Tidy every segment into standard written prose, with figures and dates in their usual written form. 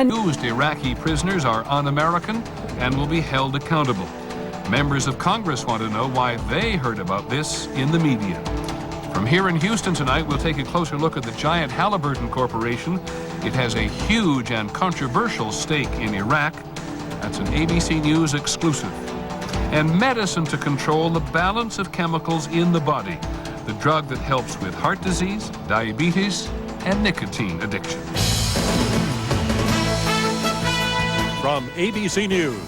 Accused Iraqi prisoners are un-American and will be held accountable. Members of Congress want to know why they heard about this in the media. From here in Houston tonight, we'll take a closer look at the giant Halliburton Corporation. It has a huge and controversial stake in Iraq. That's an ABC News exclusive. And medicine to control the balance of chemicals in the body. The drug that helps with heart disease, diabetes, and nicotine addiction. From ABC News,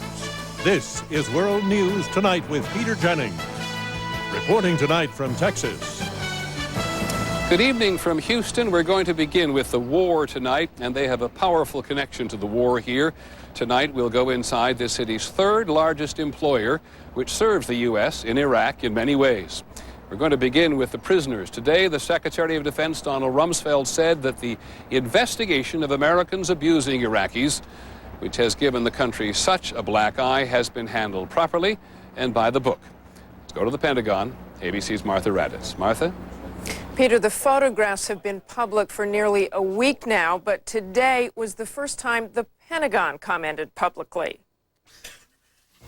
this is World News Tonight with Peter Jennings. Reporting tonight from Texas. Good evening from Houston. We're going to begin with the war tonight, and they have a powerful connection to the war here. Tonight, we'll go inside this city's third largest employer, which serves the U.S. in Iraq in many ways. We're going to begin with the prisoners. Today, the Secretary of Defense, Donald Rumsfeld, said that the investigation of Americans abusing Iraqis, which has given the country such a black eye, has been handled properly and by the book. Let's go to the Pentagon. ABC's Martha Raddatz. Martha? Peter, the photographs have been public for nearly a week now, but today was the first time the Pentagon commented publicly.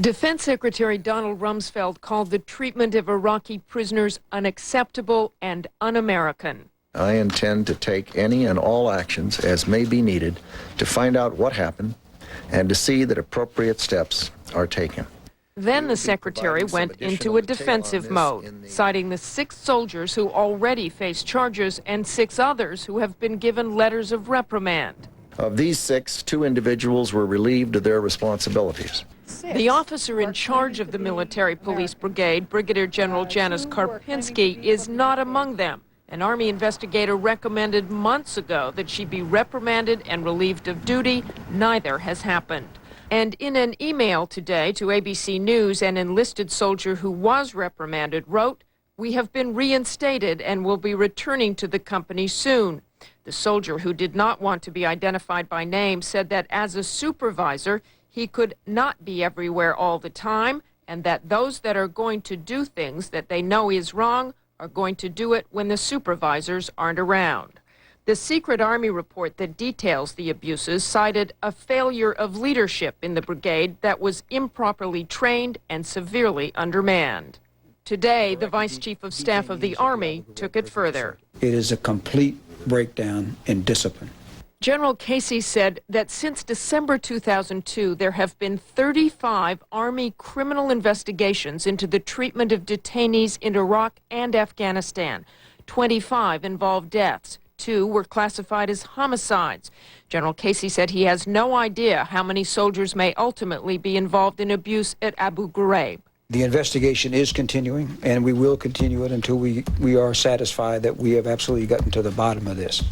Defense Secretary Donald Rumsfeld called the treatment of Iraqi prisoners unacceptable and un-American. I intend to take any and all actions as may be needed to find out what happened and to see that appropriate steps are taken. Then the secretary went into a defensive mode, citing the 6 soldiers who already face charges and 6 others who have been given letters of reprimand. Of these 6, 2 individuals were relieved of their responsibilities. The officer in charge of the military police brigade, Brigadier General Janice Karpinski, is not among them. An Army investigator recommended months ago that she be reprimanded and relieved of duty. Neither has happened. And in an email today to ABC News, an enlisted soldier who was reprimanded wrote, "We have been reinstated and will be returning to the company soon." The soldier, who did not want to be identified by name, said that as a supervisor, he could not be everywhere all the time, and that those that are going to do things that they know is wrong are going to do it when the supervisors aren't around. The secret Army report that details the abuses cited a failure of leadership in the brigade that was improperly trained and severely undermanned. Today, the Vice Chief of Staff of the Army took it further. It is a complete breakdown in discipline. General Casey said that since December 2002, there have been 35 Army criminal investigations into the treatment of detainees in Iraq and Afghanistan. 25 involved deaths. 2 were classified as homicides. General Casey said he has no idea how many soldiers may ultimately be involved in abuse at Abu Ghraib. The investigation is continuing, and we will continue it until we are satisfied that we have absolutely gotten to the bottom of this.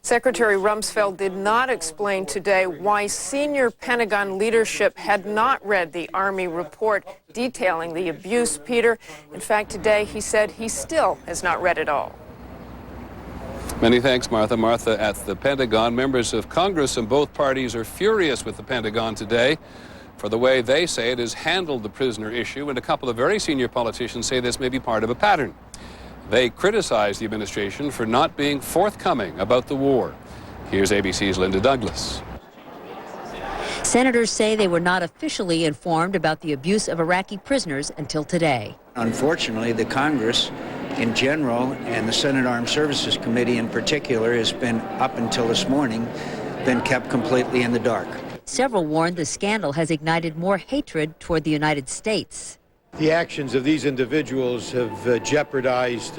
Secretary Rumsfeld did not explain today why senior Pentagon leadership had not read the Army report detailing the abuse, Peter. In fact, today he said he still has not read it all. Many thanks, Martha. Martha at the Pentagon. Members of Congress in both parties are furious with the Pentagon today for the way they say it has handled the prisoner issue, and a couple of very senior politicians say this may be part of a pattern. They criticize the administration for not being forthcoming about the war. Here's ABC's Linda Douglas. Senators say they were not officially informed about the abuse of Iraqi prisoners until today. Unfortunately, the Congress in general and the Senate Armed Services Committee in particular has been, up until this morning, been kept completely in the dark. Several warned the scandal has ignited more hatred toward the United States. The actions of these individuals have jeopardized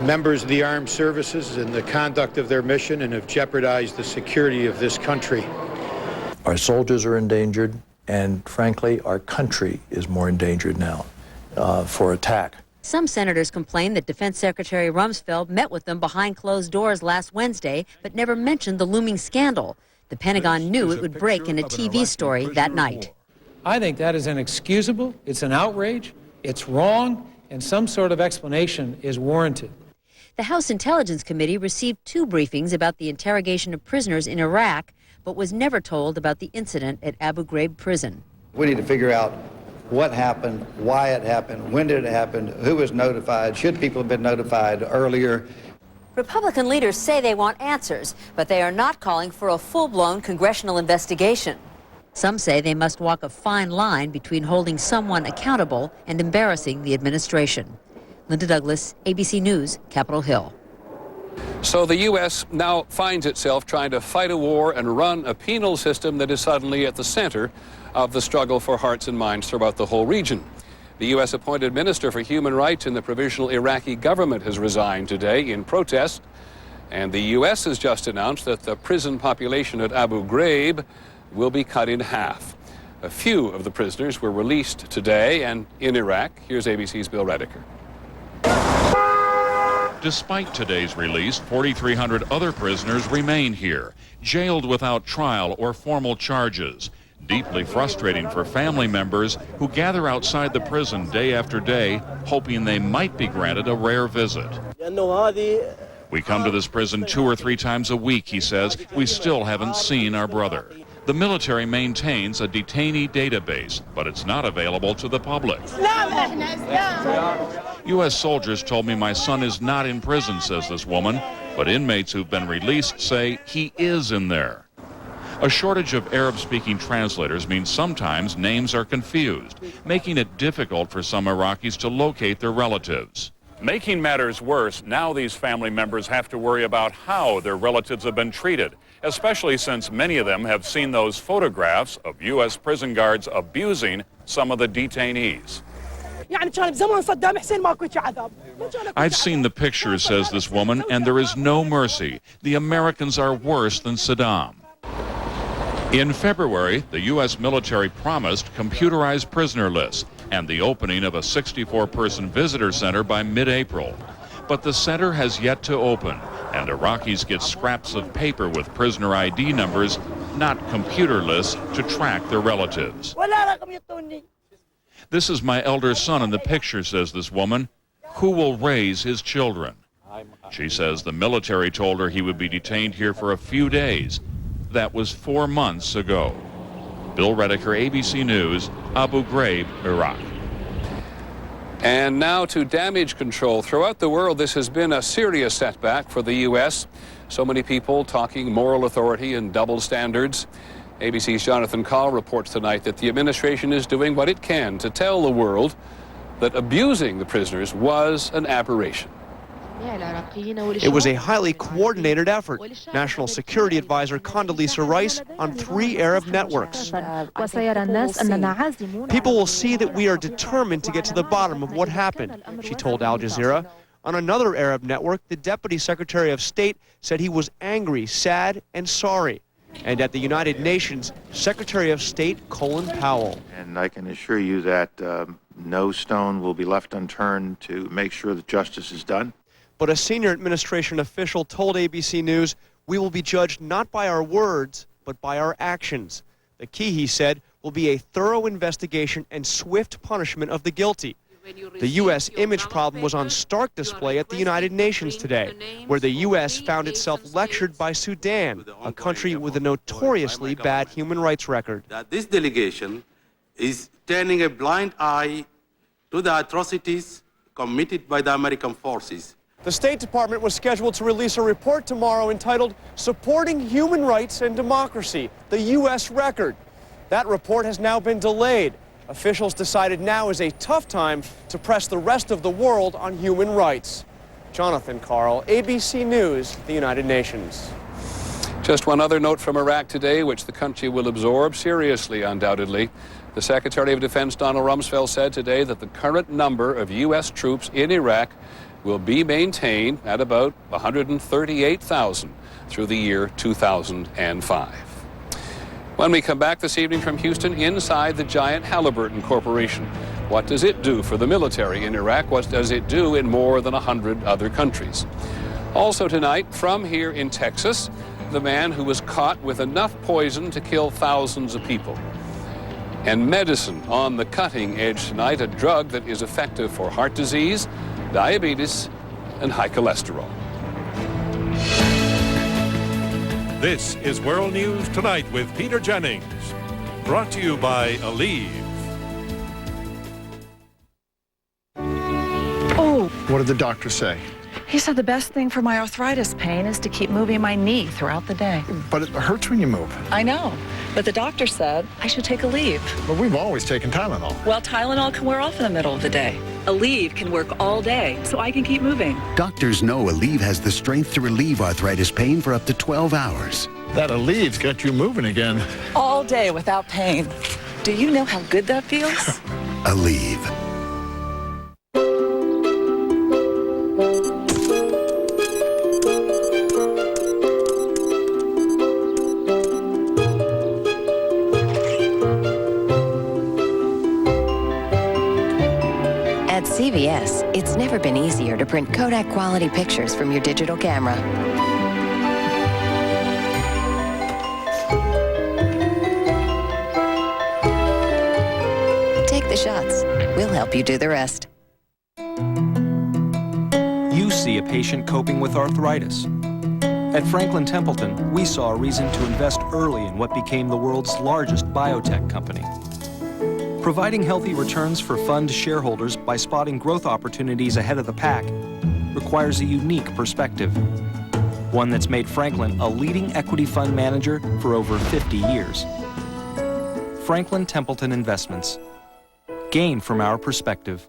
members of the armed services and the conduct of their mission, and have jeopardized the security of this country. Our soldiers are endangered, and frankly, our country is more endangered now for attack. Some senators complain that Defense Secretary Rumsfeld met with them behind closed doors last Wednesday, but never mentioned the looming scandal. The Pentagon knew it would break in a TV story that night. I think that is inexcusable, it's an outrage, it's wrong, and some sort of explanation is warranted. The House Intelligence Committee received 2 briefings about the interrogation of prisoners in Iraq, but was never told about the incident at Abu Ghraib prison. We need to figure out what happened, why it happened, when did it happen, who was notified, should people have been notified earlier. Republican leaders say they want answers, but they are not calling for a full-blown congressional investigation. Some say they must walk a fine line between holding someone accountable and embarrassing the administration. Linda Douglas, ABC News, Capitol Hill. So the U.S. now finds itself trying to fight a war and run a penal system that is suddenly at the center of the struggle for hearts and minds throughout the whole region. The U.S. appointed Minister for Human Rights in the provisional Iraqi government has resigned today in protest. And the U.S. has just announced that the prison population at Abu Ghraib will be cut in half. A few of the prisoners were released today and in Iraq. Here's ABC's Bill Rediker. Despite today's release, 4,300 other prisoners remain here, jailed without trial or formal charges. Deeply frustrating for family members who gather outside the prison day after day, hoping they might be granted a rare visit. We come to this prison 2 or 3 times a week, he says. We still haven't seen our brother. The military maintains a detainee database, but it's not available to the public. U.S. soldiers told me my son is not in prison, says this woman, but inmates who've been released say he is in there. A shortage of Arab-speaking translators means sometimes names are confused, making it difficult for some Iraqis to locate their relatives. Making matters worse, now these family members have to worry about how their relatives have been treated, especially since many of them have seen those photographs of U.S. prison guards abusing some of the detainees. I've seen the pictures, says this woman, and there is no mercy. The Americans are worse than Saddam. In February, the U.S. military promised computerized prisoner lists and the opening of a 64-person visitor center by mid-April. But the center has yet to open, and Iraqis get scraps of paper with prisoner ID numbers, not computer lists, to track their relatives. This is my elder son in the picture, says this woman. Who will raise his children? She says the military told her he would be detained here for a few days. That was 4 months ago. Bill Rediker, ABC News, Abu Ghraib, Iraq. And now to damage control. Throughout the world, this has been a serious setback for the U.S. So many people talking moral authority and double standards. ABC's Jonathan Call reports tonight that the administration is doing what it can to tell the world that abusing the prisoners was an aberration. It was a highly coordinated effort. National Security Advisor Condoleezza Rice on 3 Arab networks. People will see that we are determined to get to the bottom of what happened, she told Al Jazeera. On another Arab network, the Deputy Secretary of State said he was angry, sad, and sorry. And at the United Nations, Secretary of State Colin Powell. And I can assure you that no stone will be left unturned to make sure that justice is done. But a senior administration official told ABC News, we will be judged not by our words, but by our actions. The key, he said, will be a thorough investigation and swift punishment of the guilty. The U.S. image problem was on stark display at the United Nations today, where the U.S. found itself lectured by Sudan, a country with a notoriously bad human rights record. This delegation is turning a blind eye to the atrocities committed by the American forces. The State Department was scheduled to release a report tomorrow entitled Supporting Human Rights and Democracy, the U.S. Record. That report has now been delayed. Officials decided now is a tough time to press the rest of the world on human rights. Jonathan Carl, ABC News, the United Nations. Just one other note from Iraq today, which the country will absorb seriously, undoubtedly. The Secretary of Defense, Donald Rumsfeld, said today that the current number of U.S. troops in Iraq will be maintained at about 138,000 through the year 2005. When we come back this evening from Houston, inside the giant Halliburton Corporation. What does it do for the military in Iraq? What does it do in more than 100 other countries? Also tonight, from here in Texas, the man who was caught with enough poison to kill thousands of people. And medicine on the cutting edge tonight, a drug that is effective for heart disease, diabetes, and high cholesterol. This is World News Tonight with Peter Jennings. Brought to you by Aleve. Oh. What did the doctor say? He said the best thing for my arthritis pain is to keep moving my knee throughout the day. But it hurts when you move. I know, but the doctor said I should take Aleve. But we've always taken Tylenol. Well, Tylenol can wear off in the middle of the day. Aleve can work all day, so I can keep moving. Doctors know Aleve has the strength to relieve arthritis pain for up to 12 hours. That Aleve's got you moving again. All day without pain. Do you know how good that feels? Aleve. At CVS, it's never been easier to print Kodak quality pictures from your digital camera. Take the shots. We'll help you do the rest. You see a patient coping with arthritis. At Franklin Templeton, we saw a reason to invest early in what became the world's largest biotech company. Providing healthy returns for fund shareholders by spotting growth opportunities ahead of the pack requires a unique perspective, one that's made Franklin a leading equity fund manager for over 50 years. Franklin Templeton Investments. Gain from our perspective.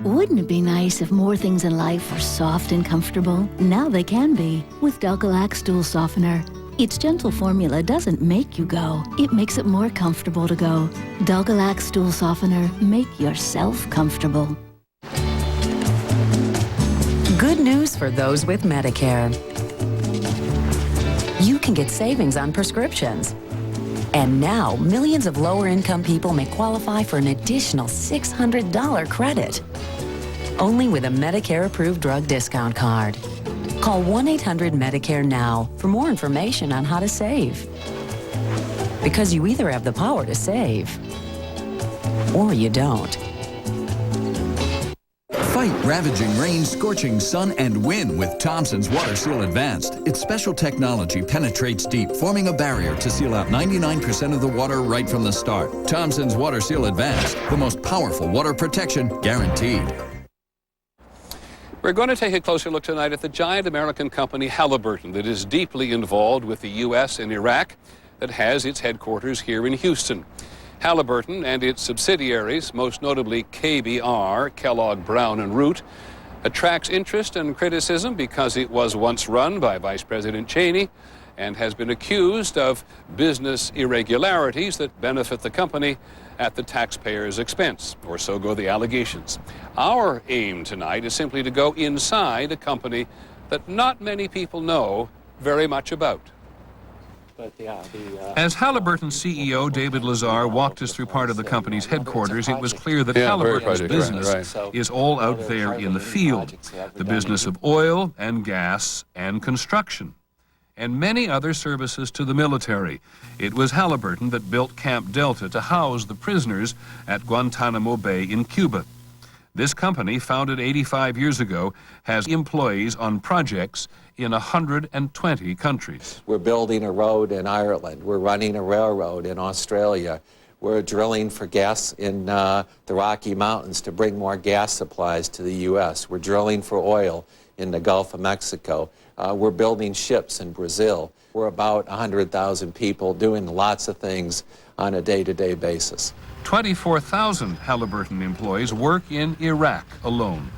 Wouldn't it be nice if more things in life were soft and comfortable? Now they can be with Dulcolac Stool Softener. Its gentle formula doesn't make you go. It makes it more comfortable to go. Dulcolac Stool Softener. Make yourself comfortable. Good news for those with Medicare. You can get savings on prescriptions. And now, millions of lower-income people may qualify for an additional $600 credit. Only with a Medicare-approved drug discount card. Call 1-800-MEDICARE now for more information on how to save. Because you either have the power to save, or you don't. Fight ravaging rain, scorching sun, and wind with Thompson's Water Seal Advanced. Its special technology penetrates deep, forming a barrier to seal out 99% of the water right from the start. Thompson's Water Seal Advanced, the most powerful water protection guaranteed. We're going to take a closer look tonight at the giant American company Halliburton that is deeply involved with the U.S. and Iraq, that has its headquarters here in Houston. Halliburton and its subsidiaries, most notably KBR, Kellogg Brown and Root, attracts interest and criticism because it was once run by Vice President Cheney and has been accused of business irregularities that benefit the company at the taxpayer's expense, or so go the allegations. Our aim tonight is simply to go inside a company that not many people know very much about. As Halliburton's CEO David Lazar walked us through part of the company's headquarters, it was clear that Halliburton's business is all out there in the field, the business of oil and gas and construction, and many other services to the military. It was Halliburton that built Camp Delta to house the prisoners at Guantanamo Bay in Cuba. This company, founded 85 years ago, has employees on projects in 120 countries. We're building a road in Ireland. We're running a railroad in Australia. We're drilling for gas in the Rocky Mountains to bring more gas supplies to the U.S. We're drilling for oil in the Gulf of Mexico. We're building ships in Brazil. We're about 100,000 people doing lots of things on a day-to-day basis. 24,000 Halliburton employees work in Iraq alone.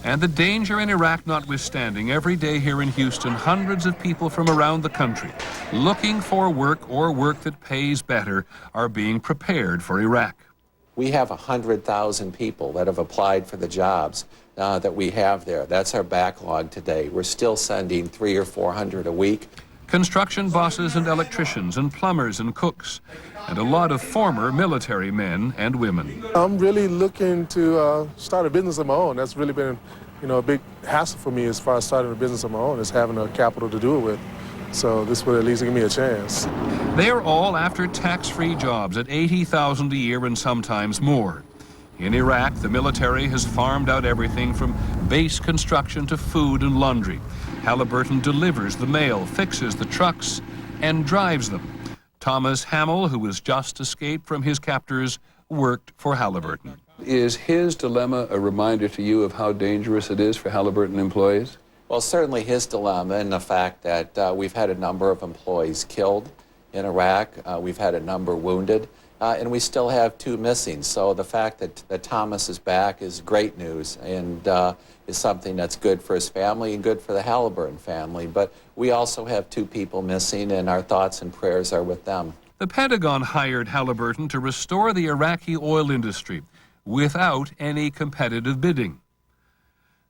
And the danger in Iraq notwithstanding, every day here in Houston, hundreds of people from around the country looking for work or work that pays better are being prepared for Iraq. We have 100,000 people that have applied for the jobs that we have there. That's our backlog today. We're still sending 300 or 400 a week. Construction bosses and electricians and plumbers and cooks, and a lot of former military men and women. I'm really looking to start a business of my own. That's really been, a big hassle for me as far as starting a business of my own, is having a capital to do it with. So this would at least give me a chance. They're all after tax-free jobs at $80,000 a year and sometimes more. In Iraq, the military has farmed out everything from base construction to food and laundry. Halliburton delivers the mail, fixes the trucks, and drives them. Thomas Hamill, who was just escaped from his captors, worked for Halliburton. Is his dilemma a reminder to you of how dangerous it is for Halliburton employees? Well, certainly his dilemma and the fact that we've had a number of employees killed in Iraq, we've had a number wounded, and we still have 2 missing. So the fact that Thomas is back is great news and is something that's good for his family and good for the Halliburton family. But we also have 2 people missing, and our thoughts and prayers are with them. The Pentagon hired Halliburton to restore the Iraqi oil industry without any competitive bidding.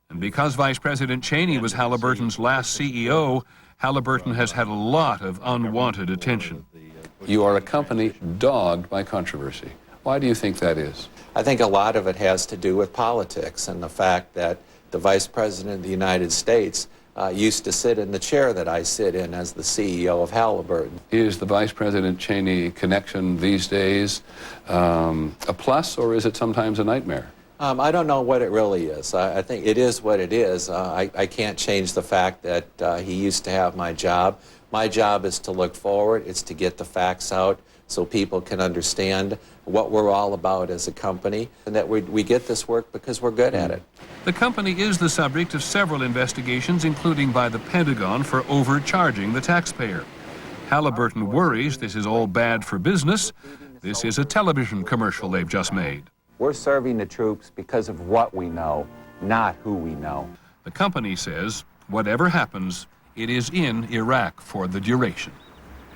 And because Vice President Cheney was Halliburton's last CEO, Halliburton has had a lot of unwanted attention. You are a company dogged by controversy. Why do you think that is? I think a lot of it has to do with politics and the fact that the Vice President of the United States used to sit in the chair that I sit in as the CEO of Halliburton. Is the Vice President Cheney connection these days a plus, or is it sometimes a nightmare? I don't know what it really is. I think it is what it is. I can't change the fact that he used to have my job. My job is to look forward. It's to get the facts out so people can understand what we're all about as a company, and that we get this work because we're good at it. The company is the subject of several investigations, including by the Pentagon for overcharging the taxpayer. Halliburton worries this is all bad for business. This is a television commercial they've just made. We're serving the troops because of what we know, not who we know. The company says, whatever happens, it is in Iraq for the duration.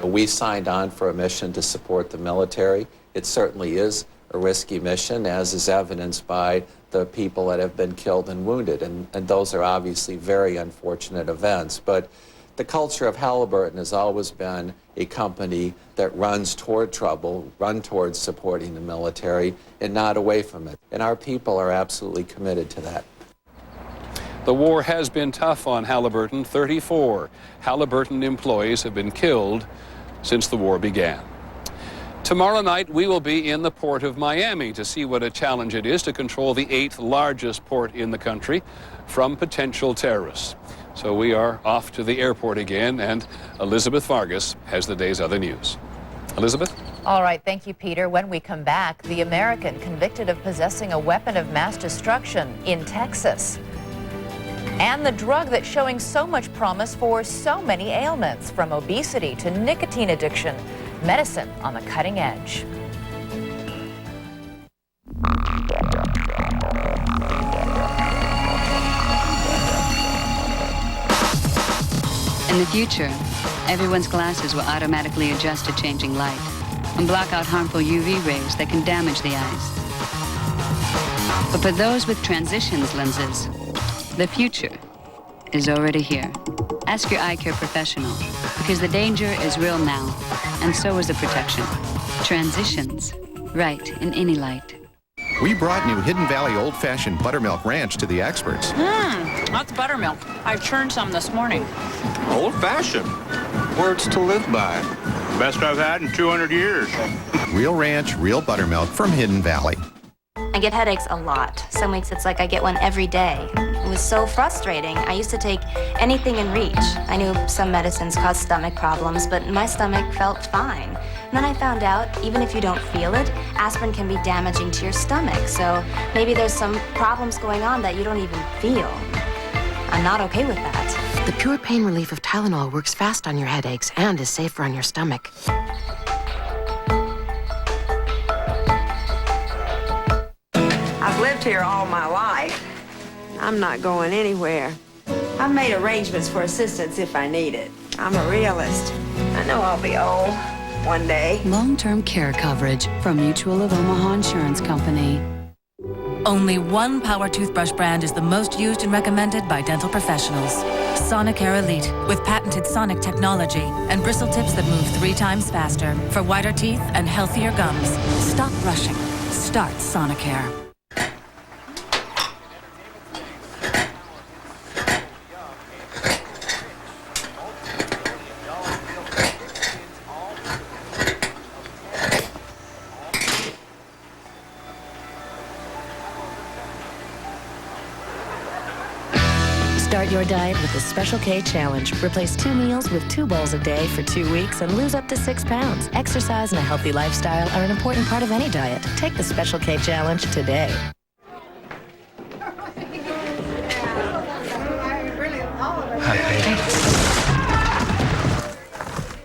We signed on for a mission to support the military. It certainly is a risky mission, as is evidenced by the people that have been killed and wounded, and those are obviously very unfortunate events. But the culture of Halliburton has always been a company that runs toward trouble, run towards supporting the military, and not away from it. And our people are absolutely committed to that. The war has been tough on Halliburton. 34 Halliburton employees have been killed since the war began. Tomorrow night, we will be in the port of Miami to see what a challenge it is to control the 8th largest port in the country from potential terrorists. So we are off to the airport again, and Elizabeth Vargas has the day's other news. Elizabeth? All right, thank you, Peter. When we come back, the American convicted of possessing a weapon of mass destruction in Texas. And the drug that's showing so much promise for so many ailments, from obesity to nicotine addiction. Medicine on the cutting edge. In the future, everyone's glasses will automatically adjust to changing light and block out harmful UV rays that can damage the eyes. But for those with transitions lenses, the future is already here. Ask your eye care professional, because the danger is real now, and so is the protection. Transitions, right in any light. We brought new Hidden Valley Old-Fashioned Buttermilk Ranch to the experts. That's buttermilk. I churned some this morning. Old-fashioned. Words to live by. Best I've had in 200 years. Real ranch, real buttermilk from Hidden Valley. I get headaches a lot. Some weeks it's like I get one every day. It was so frustrating. I used to take anything in reach. I knew some medicines caused stomach problems, but my stomach felt fine. And then I found out, even if you don't feel it, aspirin can be damaging to your stomach. So maybe there's some problems going on that you don't even feel. I'm not okay with that. The pure pain relief of Tylenol works fast on your headaches and is safer on your stomach. I've lived here all my life. I'm not going anywhere. I've made arrangements for assistance if I need it. I'm a realist. I know I'll be old one day. Long-term care coverage from Mutual of Omaha Insurance Company. Only one power toothbrush brand is the most used and recommended by dental professionals. Sonicare Elite, with patented sonic technology and bristle tips that move 3 times faster for whiter teeth and healthier gums. Stop brushing. Start Sonicare. Start Start your diet with the Special K Challenge. Replace 2 meals with 2 bowls a day for 2 weeks and lose up to 6 pounds. Exercise and a healthy lifestyle are an important part of any diet. Take the Special K Challenge today.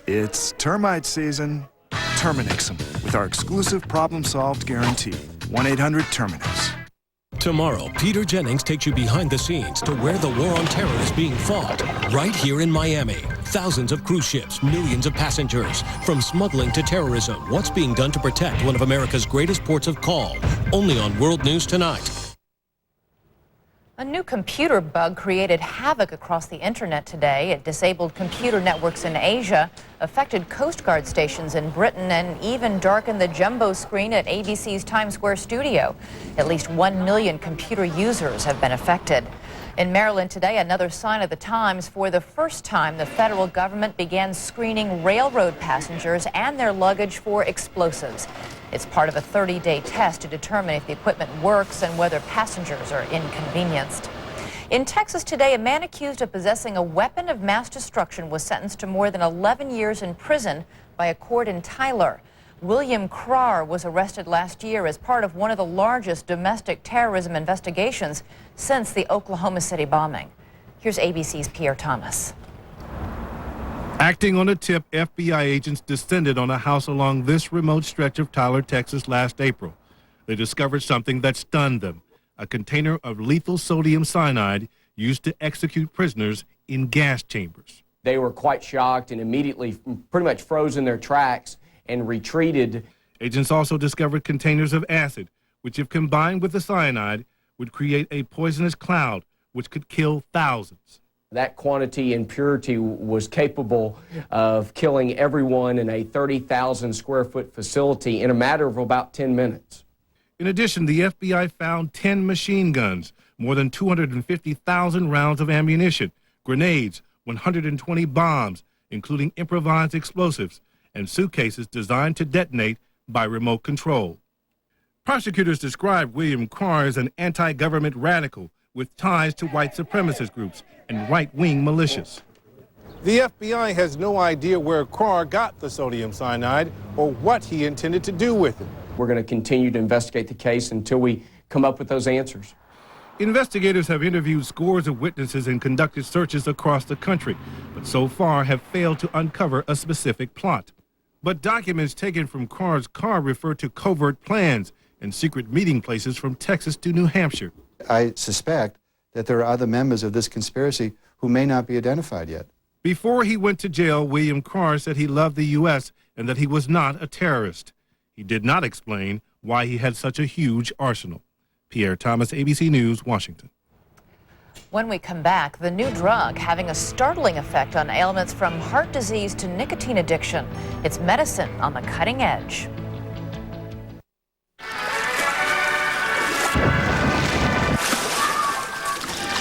It's termite season. Terminix them with our exclusive problem-solved guarantee. 1-800-TERMINUS. Tomorrow, Peter Jennings takes you behind the scenes to where the war on terror is being fought, right here in Miami. Thousands of cruise ships, millions of passengers. From smuggling to terrorism, what's being done to protect one of America's greatest ports of call? Only on World News Tonight. A new computer bug created havoc across the internet today. It disabled computer networks in Asia, affected Coast Guard stations in Britain, and even darkened the jumbo screen at ABC's Times Square studio. At least 1 million computer users have been affected. In Maryland today, another sign of the times. For the first time, the federal government began screening railroad passengers and their luggage for explosives. It's part of a 30-day test to determine if the equipment works and whether passengers are inconvenienced. In Texas today, a man accused of possessing a weapon of mass destruction was sentenced to more than 11 years in prison by a court in Tyler. William Crar was arrested last year as part of one of the largest domestic terrorism investigations since the Oklahoma City bombing. Here's ABC's Pierre Thomas. Acting on a tip, FBI agents descended on a house along this remote stretch of Tyler, Texas last April. They discovered something that stunned them, a container of lethal sodium cyanide used to execute prisoners in gas chambers. They were quite shocked and immediately pretty much froze in their tracks and retreated. Agents also discovered containers of acid, which if combined with the cyanide, would create a poisonous cloud which could kill thousands. That quantity and purity was capable of killing everyone in a 30,000 square foot facility in a matter of about 10 minutes. In addition, the FBI found 10 machine guns, more than 250,000 rounds of ammunition, grenades, 120 bombs, including improvised explosives, and suitcases designed to detonate by remote control. Prosecutors described William Crar as an anti-government radical with ties to white supremacist groups and right-wing militias. The FBI has no idea where Crar got the sodium cyanide or what he intended to do with it. We're going to continue to investigate the case until we come up with those answers. Investigators have interviewed scores of witnesses and conducted searches across the country, but so far have failed to uncover a specific plot. But documents taken from Crar's car refer to covert plans and secret meeting places from Texas to New Hampshire. I suspect that there are other members of this conspiracy who may not be identified yet. Before he went to jail, William Crar said he loved the U.S. and that he was not a terrorist. He did not explain why he had such a huge arsenal. Pierre Thomas, ABC News, Washington. When we come back, the new drug having a startling effect on ailments from heart disease to nicotine addiction. It's medicine on the cutting edge.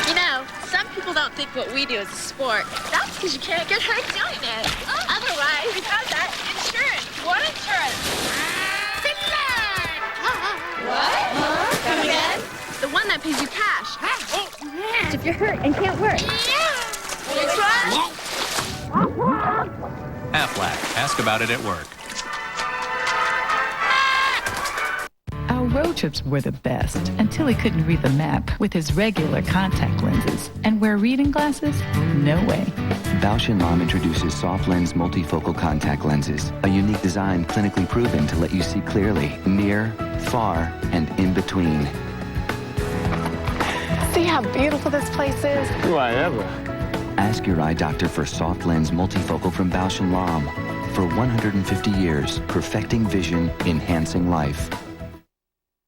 You know, some people don't think what we do is a sport. That's because you can't get hurt doing it. Otherwise, we have that insurance. What insurance? What? Come again? The one that pays you cash. If you're hurt and can't work. Which one? Aflac. Ask about it at work. Our road trips were the best until he couldn't read the map with his regular contact lenses. And wear reading glasses? No way. Bausch & Lomb introduces soft lens multifocal contact lenses, a unique design clinically proven to let you see clearly, near, far, and in between. See how beautiful this place is? Do I ever? Ask your eye doctor for soft lens multifocal from Bausch & Lomb. For 150 years, perfecting vision, enhancing life.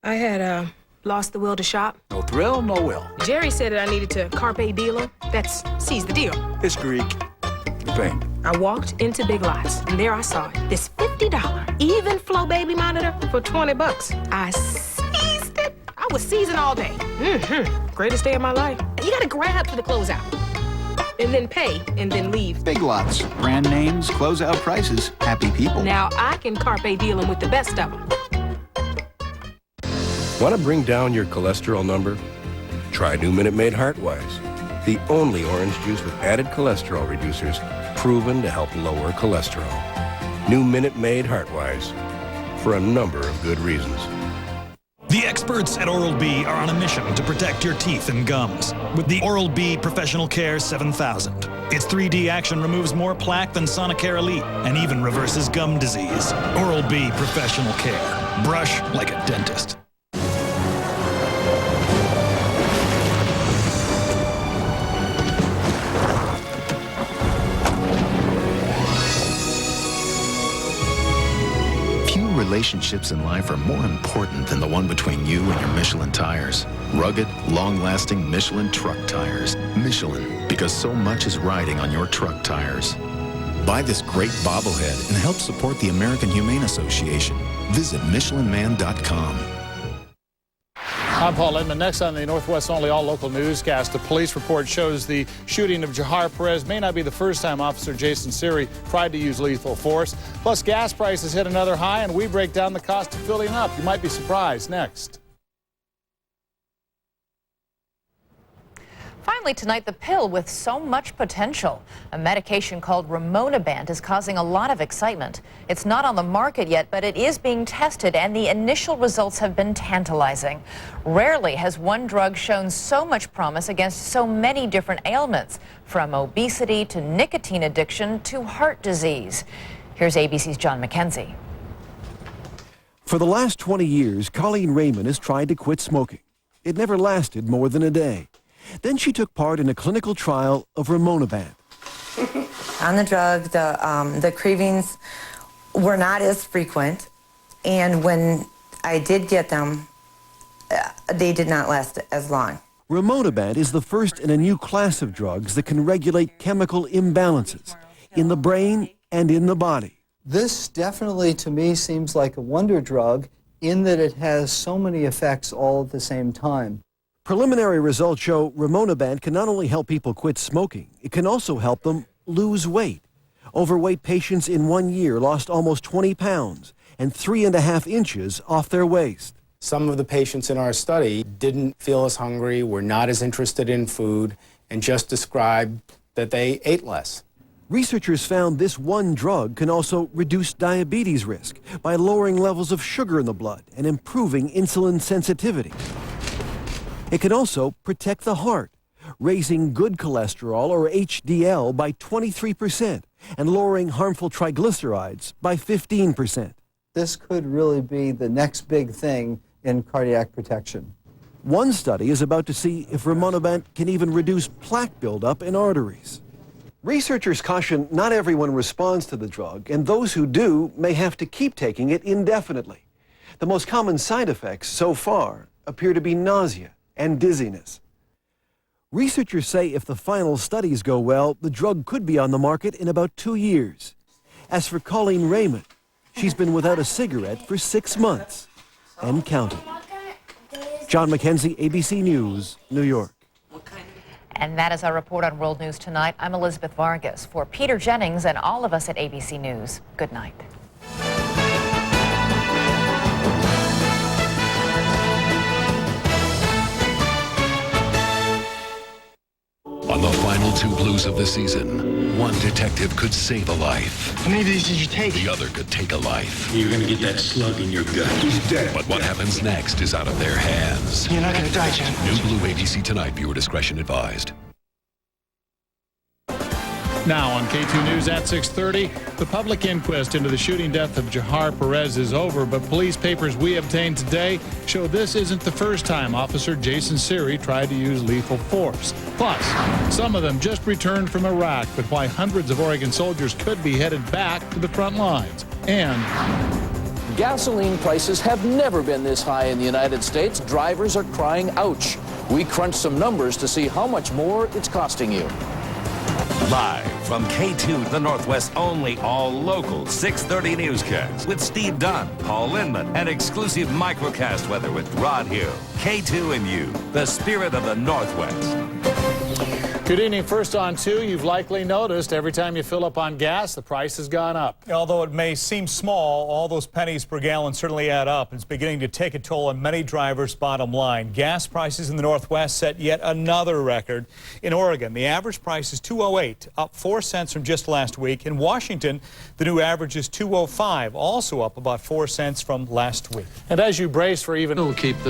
I had lost the will to shop. No thrill, no will. Jerry said that I needed to carpe diem. That's seize the deal. It's Greek. The pain. I walked into Big Lots, and there I saw it. This $50 even flow baby monitor for $20. I seized it. I was seizing all day. Greatest day of my life. You gotta grab for the closeout. And then pay, and then leave. Big Lots. Brand names, closeout prices, happy people. Now I can carpe diem with the best of them. Want to bring down your cholesterol number? Try new Minute Maid Heartwise. The only orange juice with added cholesterol reducers proven to help lower cholesterol. New Minute Maid Heartwise, for a number of good reasons. The experts at Oral-B are on a mission to protect your teeth and gums with the Oral-B Professional Care 7000. Its 3D action removes more plaque than Sonicare Elite and even reverses gum disease. Oral-B Professional Care. Brush like a dentist. Relationships in life are more important than the one between you and your Michelin tires. Rugged, long-lasting Michelin truck tires. Michelin, because so much is riding on your truck tires. Buy this great bobblehead and help support the American Humane Association. Visit MichelinMan.com. I'm Paul Inman. Next on the Northwest Only All Local newscast, a police report shows the shooting of Jahar Perez may not be the first time Officer Jason Siri tried to use lethal force. Plus, gas prices hit another high, and we break down the cost of filling up. You might be surprised. Next. Finally tonight, the pill with so much potential. A medication called Rimonabant is causing a lot of excitement. It's not on the market yet, but it is being tested, and the initial results have been tantalizing. Rarely has one drug shown so much promise against so many different ailments, from obesity to nicotine addiction to heart disease. Here's ABC's John McKenzie. For the last 20 years, Colleen Raymond has tried to quit smoking. It never lasted more than a day. Then she took part in a clinical trial of Rimonabant. On the drug, the cravings were not as frequent, and when I did get them, they did not last as long. Rimonabant is the first in a new class of drugs that can regulate chemical imbalances in the brain and in the body. This definitely, to me, seems like a wonder drug in that it has so many effects all at the same time. Preliminary results show Rimonabant can not only help people quit smoking, it can also help them lose weight. Overweight patients in 1 year lost almost 20 pounds and 3.5 inches off their waist. Some of the patients in our study didn't feel as hungry, were not as interested in food, and just described that they ate less. Researchers found this one drug can also reduce diabetes risk by lowering levels of sugar in the blood and improving insulin sensitivity. It can also protect the heart, raising good cholesterol, or HDL, by 23% and lowering harmful triglycerides by 15%. This could really be the next big thing in cardiac protection. One study is about to see if Rimonabant can even reduce plaque buildup in arteries. Researchers caution not everyone responds to the drug, and those who do may have to keep taking it indefinitely. The most common side effects so far appear to be nausea and dizziness. Researchers say if the final studies go well, the drug could be on the market in about 2 years. As for Colleen Raymond, she's been without a cigarette for 6 months and counting. John McKenzie, ABC News, New York. And that is our report on World News Tonight. I'm Elizabeth Vargas. For Peter Jennings and all of us at ABC News, good night. On the final 2 blues of the season, one detective could save a life. How many of these did you take? The other could take a life. You're gonna get that slug in your gut. He's dead. But what happens next is out of their hands. You're not gonna die, Jen. New Blue ABC Tonight. Viewer discretion advised. Now on K2 News at 6:30, the public inquest into the shooting death of Jahar Perez is over, but police papers we obtained today show this isn't the first time Officer Jason Siri tried to use lethal force. Plus, some of them just returned from Iraq, but why hundreds of Oregon soldiers could be headed back to the front lines. And gasoline prices have never been this high in the United States. Drivers are crying ouch. We crunched some numbers to see how much more it's costing you. Live from K2, the Northwest only all-local 6:30 newscast with Steve Dunn, Paul Lindman, and exclusive microcast weather with Rod Hill. K2 and you, the spirit of the Northwest. Good evening. First on 2, you've likely noticed every time you fill up on gas, the price has gone up. Although it may seem small, all those pennies per gallon certainly add up. It's beginning to take a toll on many drivers' bottom line. Gas prices in the Northwest set yet another record. In Oregon, the average price is $2.08, up 4 cents from just last week. In Washington, the new average is $2.05, also up about 4 cents from last week. And as you brace for even... We'll keep this